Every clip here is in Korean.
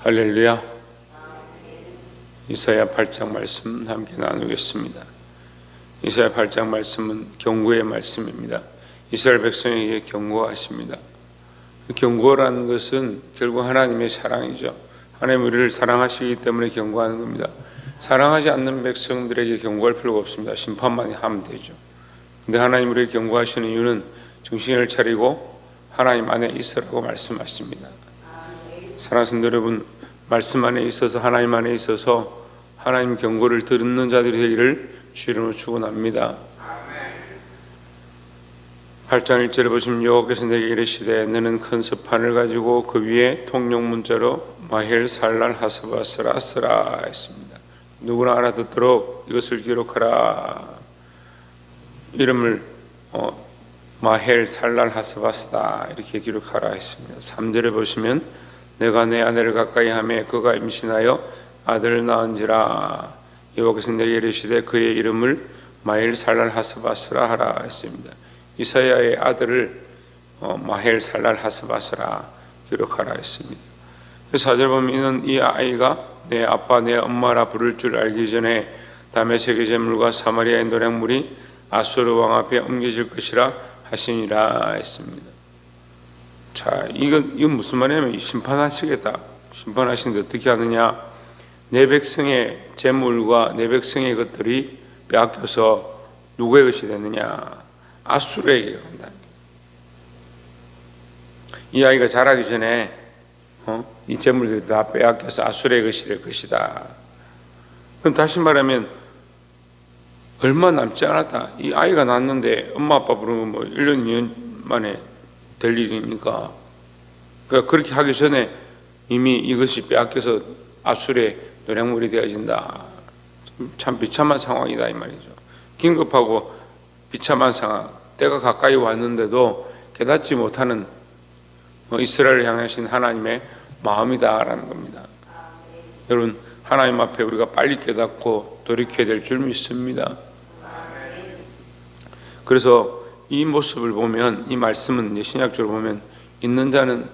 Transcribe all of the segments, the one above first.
할렐루야. 이사야 8장 말씀 함께 나누겠습니다. 이사야 8장 말씀은 경고의 말씀입니다. 이스라엘 백성에게 경고하십니다. 경고라는 것은 결국 하나님의 사랑이죠. 하나님 우리를 사랑하시기 때문에 경고하는 겁니다. 사랑하지 않는 백성들에게 경고할 필요가 없습니다. 심판만 하면 되죠. 근데 하나님 우리에게 경고하시는 이유는 정신을 차리고 하나님 안에 있으라고 말씀하십니다. 사랑하는 성도 여러분, 말씀 안에 있어서 하나님 안에 있어서 하나님 경고를 듣는 자들이 되기를 주 이름으로 축원합니다. 8장 1절에 보시면 여호와께서 내게 이르시되 너는 큰 서판을 가지고 그 위에 통용 문자로 마헬 살랄 하스바스라 쓰라 했습니다. 누구나 알아듣도록 이것을 기록하라. 이름을 마헬 살랄 하스바스다 이렇게 기록하라 했습니다. 3절에 보시면 내가 내 아내를 가까이 하매 그가 임신하여 아들을 낳은지라. 여호와께서 내게 이르시되 그의 이름을 마헬 살랄 하스바스라 하라 했습니다. 이사야의 아들을 마헬 살랄 하스바스라 기록하라 했습니다. 4절 보면 이는 이 아이가 내 아빠 내 엄마라 부를 줄 알기 전에 다메섹의 제물과 사마리아의 노략물이 아수르 왕 앞에 옮겨질 것이라 하시니라 했습니다. 자, 이건 무슨 말이냐면 심판하시겠다. 심판하시는데 어떻게 하느냐? 내 백성의 재물과 내 백성의 것들이 빼앗겨서 누구의 것이 되느냐? 아수르에게 간다. 이 아이가 자라기 전에 이 재물들이 다 빼앗겨서 아수르의 것이 될 것이다. 그럼 다시 말하면 얼마 남지 않았다. 이 아이가 낳았는데 엄마 아빠 부르면 뭐 1년 2년 만에 될 일이니까, 그러니까 그렇게 하기 전에 이미 이것이 빼앗겨서 아수르의 노략물이 되어진다. 참 비참한 상황이다 이 말이죠. 긴급하고 비참한 상황, 때가 가까이 왔는데도 깨닫지 못하는 이스라엘을 향하신 하나님의 마음이다라는 겁니다. 여러분, 하나님 앞에 우리가 빨리 깨닫고 돌이켜야 될 줄 믿습니다. 그래서 이 모습을 보면, 이 말씀은 신약적으로 보면 있는 자는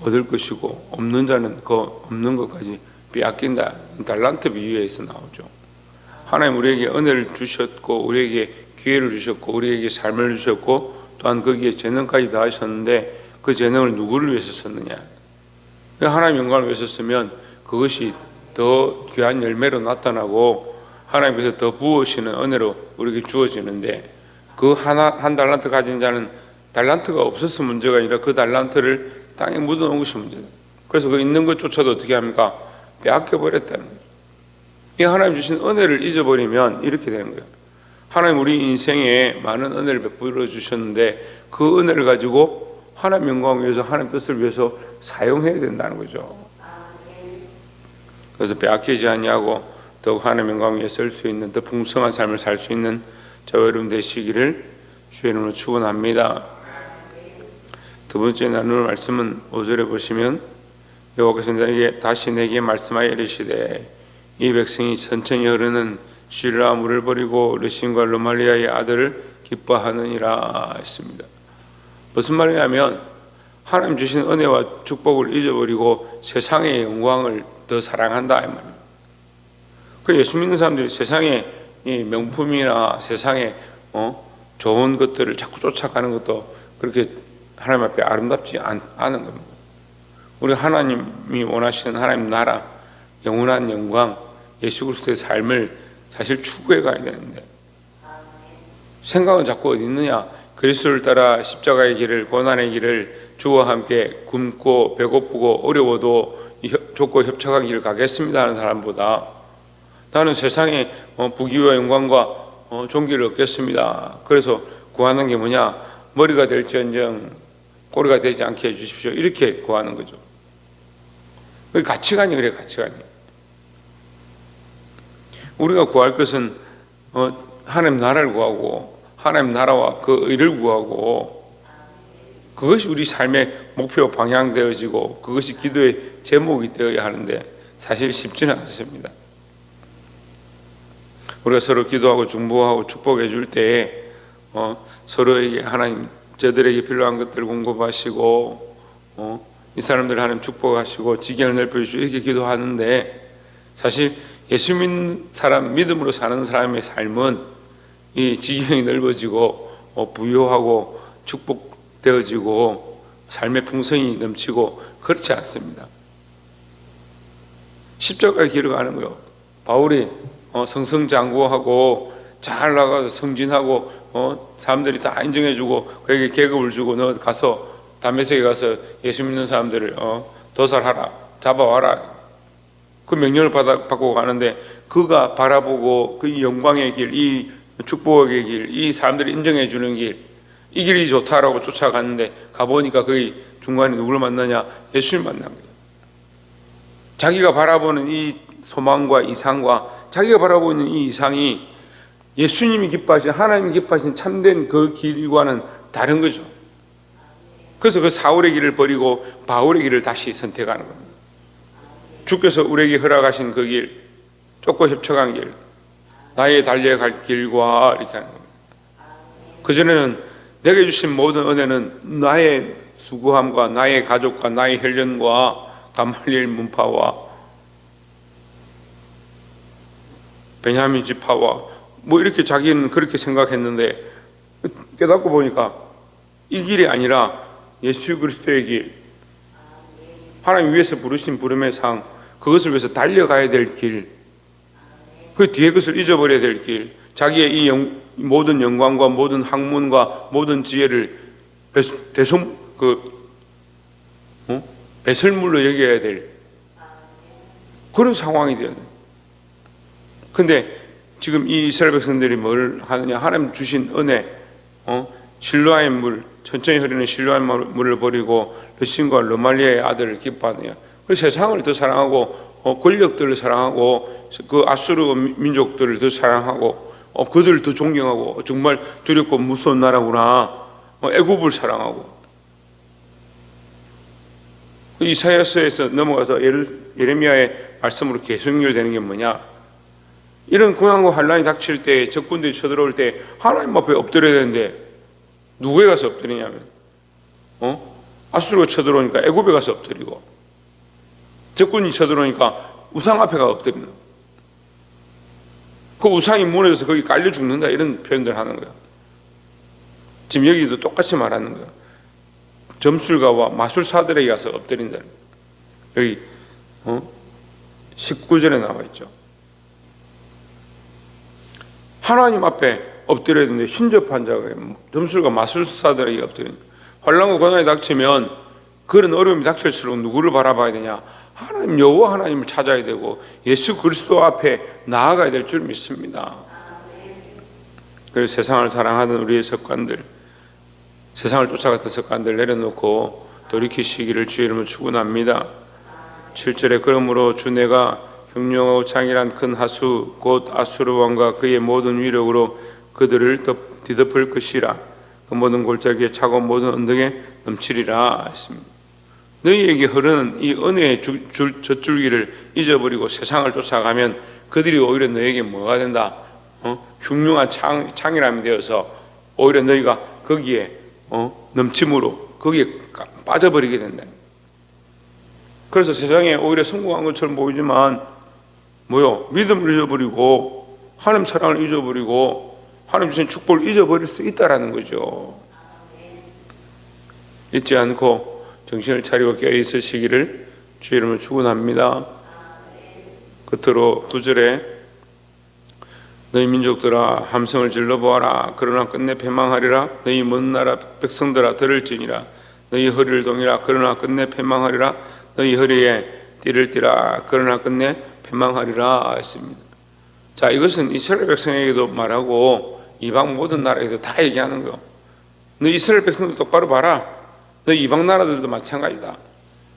얻을 것이고 없는 자는 그 없는 것까지 빼앗긴다. 달란트 비유에서 나오죠. 하나님 우리에게 은혜를 주셨고 우리에게 기회를 주셨고 우리에게 삶을 주셨고 또한 거기에 재능까지 더하셨는데 그 재능을 누구를 위해서 썼느냐? 하나님 영광을 위해서 쓰면 그것이 더 귀한 열매로 나타나고 하나님께서 더 부으시는 은혜로 우리에게 주어지는데, 그 한 달란트 가진 자는 달란트가 없어서 문제가 아니라 그 달란트를 땅에 묻어놓은 것이 문제다. 그래서 그 있는 것조차도 어떻게 합니까? 빼앗겨버렸다는 거예요. 이 하나님 주신 은혜를 잊어버리면 이렇게 되는 거예요. 하나님 우리 인생에 많은 은혜를 베풀어 주셨는데 그 은혜를 가지고 하나님 영광을 위해서, 하나님 뜻을 위해서 사용해야 된다는 거죠. 그래서 빼앗기지 아니하고 더욱 하나님 영광을 위해 쓸 수 있는 더 풍성한 삶을 살 수 있는 저와 여러분 되시기를 주의 이름으로 축원합니다. 두 번째 나눌 말씀은 5절에 보시면 여호와께서 다시 내게 말씀하여 이르시되 이 백성이 천천히 흐르는 시르아 물을 버리고 르신과 르말리아의 아들을 기뻐하느니라 했습니다. 무슨 말이냐면 하나님 주신 은혜와 축복을 잊어버리고 세상의 영광을 더 사랑한다 이 말입니다. 그 예수 믿는 사람들이 세상의 명품이나 세상의 좋은 것들을 자꾸 쫓아가는 것도 그렇게 하나님 앞에 아름답지 않은 겁니다. 우리 하나님이 원하시는 하나님 나라, 영원한 영광, 예수 그리스도의 삶을 사실 추구해 가야 되는데 생각은 자꾸 어디 있느냐? 그리스도를 따라 십자가의 길을, 고난의 길을 주와 함께 굶고 배고프고 어려워도 좁고 협착한 길을 가겠습니다 하는 사람보다 나는 세상의 부귀와 영광과 존귀를 얻겠습니다. 그래서 구하는 게 뭐냐? 머리가 될지언정 꼬리가 되지 않게 해주십시오. 이렇게 구하는 거죠. 그 가치관이 그래, 가치관이. 우리가 구할 것은 하나님 나라를 구하고 하나님 나라와 그 의를 구하고 그것이 우리 삶의 목표 방향 되어지고 그것이 기도의 제목이 되어야 하는데 사실 쉽지는 않습니다. 우리가 서로 기도하고 중보하고 축복해 줄 때에 서로에게 하나님 저들에게 필요한 것들을 공급하시고 이 사람들을 하나님 축복하시고 지경을 넓혀주시고 이렇게 기도하는데, 사실 예수 믿는 사람, 믿음으로 사는 사람의 삶은 이 지경이 넓어지고 부유하고 축복되어지고 삶의 풍성이 넘치고 그렇지 않습니다. 십자가의 길을 가는 거예요. 바울이 성성장구하고 잘 나가서 승진하고 사람들이 다 인정해주고 그에게 계급을 주고 너 가서 다메섹에 가서 예수 믿는 사람들을 도살하라, 잡아와라, 그 명령을 받고 가는데, 그가 바라보고 그 영광의 길, 이 축복의 길, 이 사람들이 인정해주는 길, 이 길이 좋다라고 쫓아갔는데 가보니까 거기 중간에 누구를 만나냐? 예수님 만난 거예요. 자기가 바라보는 이 소망과 이상과 자기가 바라보는 이 이상이 예수님이 기뻐하신, 하나님이 기뻐하신 참된 그 길과는 다른 거죠. 그래서 그 사울의 길을 버리고 바울의 길을 다시 선택하는 겁니다. 주께서 우리에게 허락하신 그 길, 좁고 협착한 길, 나의 달려갈 길과 이렇게 하는 겁니다. 그전에는 내게 주신 모든 은혜는 나의 수고함과 나의 가족과 나의 혈련과 가말리엘 문파와 베냐민 지파와 이렇게 자기는 그렇게 생각했는데, 깨닫고 보니까 이 길이 아니라 예수 그리스도의 길, 하나님 위에서 부르신 부름의 상, 그것을 위해서 달려가야 될 길, 그 뒤에 것을 잊어버려야 될 길, 자기의 이 모든 영광과 모든 학문과 모든 지혜를 배설물로 여겨야 될 그런 상황이 되었네. 근데 지금 이 이스라엘 백성들이 뭘 하느냐? 하나님 주신 은혜, 실로아의 물, 천천히 흐르는 실로아의 물을 버리고 르신과 르말리아의 아들을 기뻐하느냐? 그 세상을 더 사랑하고 권력들을 사랑하고 그 아수르 민족들을 더 사랑하고 그들을 더 존경하고 정말 두렵고 무서운 나라구나, 애굽을 사랑하고. 이사야서에서 넘어가서 예레미야의 말씀으로 계속 연결되는 게 뭐냐? 이런 고난과 환란이 닥칠 때, 적군들이 쳐들어올 때 하나님 앞에 엎드려야 되는데 누구에 가서 엎드리냐면 아수르가 쳐들어오니까 애굽에 가서 엎드리고, 적군이 쳐들어오니까 우상 앞에 가서 엎드리는, 그 우상이 무너져서 거기 깔려 죽는다, 이런 표현들 하는 거야. 지금 여기도 똑같이 말하는 거야. 점술가와 마술사들에게 가서 엎드린다. 여기 19절에 나와 있죠. 하나님 앞에 엎드려야 되는데 신접한 자가 점술가 마술사들에게 엎드리는. 환난과 고난이 닥치면 그런 어려움이 닥칠수록 누구를 바라봐야 되냐? 하나님, 여호와 하나님을 찾아야 되고 예수 그리스도 앞에 나아가야 될 줄 믿습니다. 그래서 세상을 사랑하던 우리의 습관들, 세상을 쫓아갔던 습관들 내려놓고 돌이키시기를 주의 이름으로 축원합니다. 7절에 그러므로 주 내가 흉룡하고 창이란 큰 하수 곧 아수르 왕과 그의 모든 위력으로 그들을 뒤덮을 것이라. 그 모든 골짜기에 차고 모든 언덕에 넘치리라 했습니다. 너희에게 흐르는 이 은혜의 젖줄기를 잊어버리고 세상을 쫓아가면 그들이 오히려 너에게 뭐가 된다? 흉흉한 창이람이 되어서 오히려 너희가 거기에 넘침으로 거기에 빠져버리게 된다. 그래서 세상에 오히려 성공한 것처럼 보이지만 믿음을 잊어버리고 하나님 사랑을 잊어버리고 하나님 주신 축복을 잊어버릴 수 있다라는 거죠. 잊지 않고 정신을 차리고 깨어있으시기를 주의 이름으로 축원합니다. 끝으로 9절에 너희 민족들아 함성을 질러보아라. 그러나 끝내 패망하리라. 너희 먼 나라 백성들아 들을지니라. 너희 허리를 동이라. 그러나 끝내 패망하리라. 너희 허리에 띠를 띠라. 그러나 끝내 패망하리라 했습니다. 자, 이것은 이스라엘 백성에게도 말하고 이방 모든 나라에도 다 얘기하는 거예요. 너 이스라엘 백성들 똑바로 봐라. 너 이방 나라들도 마찬가지다.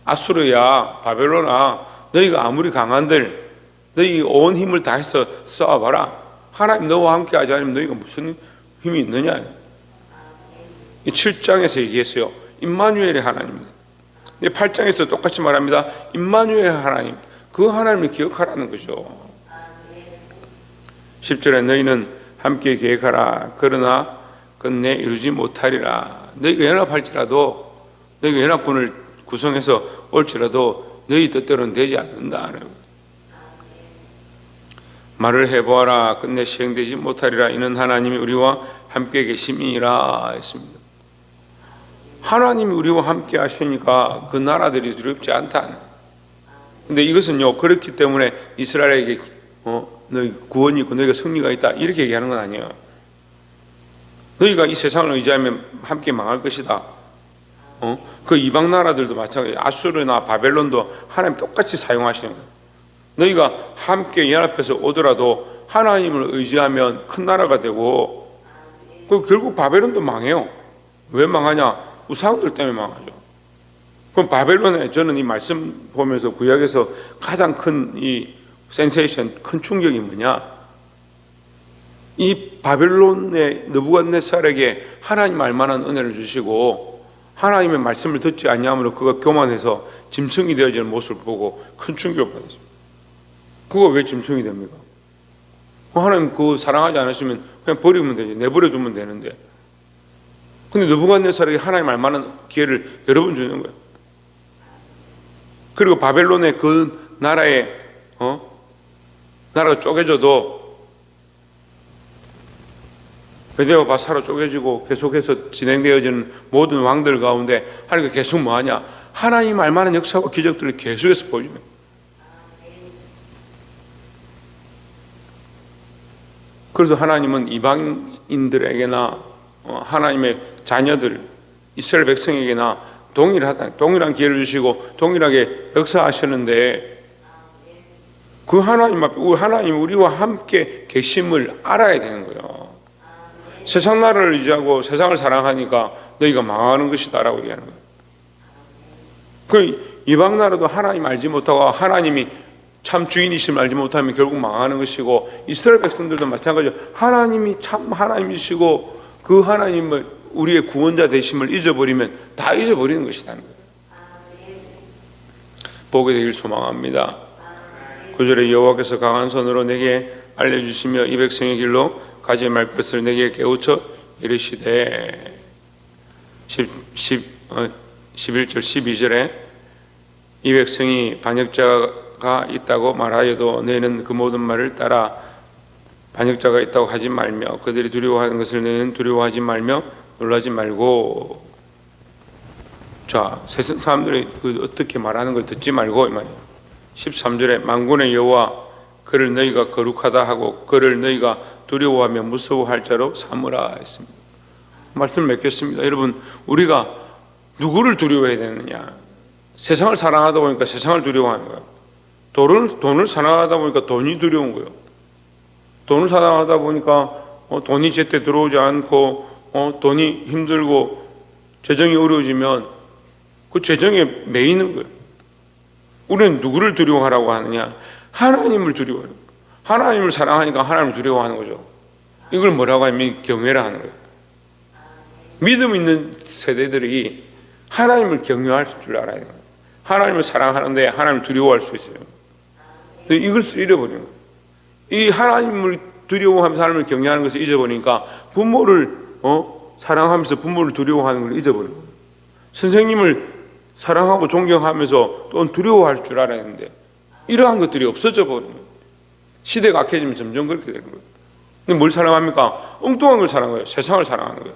아수르야, 바벨론아, 너희가 아무리 강한들 너희 온 힘을 다해서 싸워봐라. 하나님 너와 함께 하지 않으면 너희가 무슨 힘이 있느냐. 이 7장에서 얘기했어요. 임마누엘의 하나님입니다. 8장에서 똑같이 말합니다. 임마누엘의 하나님, 그 하나님을 기억하라는 거죠. 10절에 너희는 함께 계획하라. 그러나 끝내 이루지 못하리라. 너희가 연합할지라도, 너희가 연합군을 구성해서 올지라도 너희 뜻대로는 되지 않는다. 말을 해보아라 끝내 시행되지 못하리라. 이는 하나님이 우리와 함께 계심이라 했습니다. 하나님이 우리와 함께 하시니까 그 나라들이 두렵지 않다. 근데 이것은요, 그렇기 때문에 이스라엘에게 너희 구원이 있고 너희가 승리가 있다 이렇게 얘기하는 건 아니에요. 너희가 이 세상을 의지하면 함께 망할 것이다. 그 이방 나라들도 마찬가지. 아수르나 바벨론도 하나님 똑같이 사용하시는 거예요. 너희가 함께 연합해서 오더라도 하나님을 의지하면 큰 나라가 되고, 결국 바벨론도 망해요. 왜 망하냐? 우상들 때문에 망하죠. 그럼 바벨론에, 저는 이 말씀 보면서 구약에서 가장 큰 이 센세이션, 큰 충격이 뭐냐? 이 바벨론의 느부갓네살에게 하나님 알만한 은혜를 주시고 하나님의 말씀을 듣지 않냐므로 그가 교만해서 짐승이 되어지는 모습을 보고 큰 충격을 받았습니다. 그거 왜 짐승이 됩니까? 하나님 그거 사랑하지 않으시면 그냥 버리면 되지, 내버려 두면 되는데. 근데 느부갓네살에게 하나님 알만한 기회를 여러 번 주는 거예요. 그리고 바벨론의 그 나라에 나라가 쪼개져도 메대와 바사로 쪼개지고 계속해서 진행되어지는 모든 왕들 가운데 하나님이 계속 뭐하냐? 하나님 알만한 역사와 기적들을 계속해서 보여주는 거예요. 그래서 하나님은 이방인들에게나 하나님의 자녀들 이스라엘 백성에게나 동일한 기회를 주시고 동일하게 역사하시는데, 그 하나님 앞에 하나님 우리와 함께 계심을 알아야 되는 거예요. 세상 나라를 의지하고 세상을 사랑하니까 너희가 망하는 것이다 라고 얘기하는 거예요. 그 이방 나라도 하나님 알지 못하고 하나님이 참 주인이심을 알지 못하면 결국 망하는 것이고, 이스라엘 백성들도 마찬가지로 하나님이 참 하나님이시고 그 하나님을 우리의 구원자 되심을 잊어버리면 다 잊어버리는 것이라는 거예요. 보게 되길 소망합니다. 9절에 여호와께서 강한 손으로 내게 알려주시며 이 백성의 길로 가지 말 것을 내게 깨우쳐 이르시되, 11절 12절에 이 백성이 반역자가 있다고 말하여도 너희는 그 모든 말을 따라 반역자가 있다고 하지 말며 그들이 두려워하는 것을 너희는 두려워하지 말며 놀라지 말고. 자, 세상 사람들이 어떻게 말하는 걸 듣지 말고 이 말이에요. 13절에 만군의 여호와 그를 너희가 거룩하다 하고 그를 너희가 두려워하며 무서워할 자로 삼으라 했습니다. 말씀을 맺겠습니다. 여러분, 우리가 누구를 두려워해야 되느냐? 세상을 사랑하다 보니까 세상을 두려워하는 거예요. 돈을 사랑하다 보니까 돈이 두려운 거예요. 돈을 사랑하다 보니까 돈이 제때 들어오지 않고 돈이 힘들고 재정이 어려워지면 그 재정에 매이는 거예요. 우리는 누구를 두려워하라고 하느냐? 하나님을 두려워해요. 하나님을 사랑하니까 하나님을 두려워하는 거죠. 이걸 뭐라고 하면 경외라 하는 거예요. 믿음 있는 세대들이 하나님을 경외할 줄 알아야 돼요. 하나님을 사랑하는데 하나님을 두려워할 수 있어요. 이것을 잃어버리는 거예요. 이 하나님을 두려워하면서 하나님을 경외하는 것을 잊어버리니까 부모를 사랑하면서 부모를 두려워하는 걸 잊어버리는 거예요. 선생님을 사랑하고 존경하면서 또 두려워할 줄 알아야 하는데 이러한 것들이 없어져 버리는 거예요. 시대가 악해지면 점점 그렇게 되는 거예요. 근데 뭘 사랑합니까? 엉뚱한 걸 사랑해요. 세상을 사랑하는 거예요.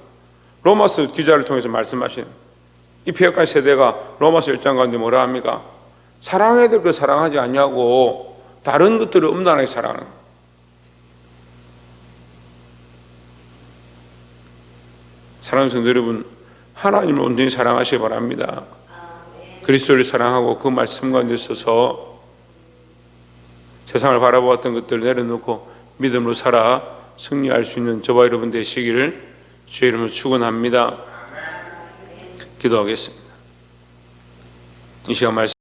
로마서 기자를 통해서 말씀하신 이 폐역한 세대가 로마서 1장 가운데 뭐라 합니까? 사랑해야 될 걸 사랑하지 않냐고 다른 것들을 음란하게 사랑하는 거예요. 사랑하는 성도 여러분, 하나님을 온전히 사랑하시기 바랍니다. 그리스도를 사랑하고 그 말씀 가운데 있어서 세상을 바라보았던 것들을 내려놓고 믿음으로 살아 승리할 수 있는 저와 여러분 되시기를 주의 이름으로 축원합니다. 기도하겠습니다. 이 시간 말씀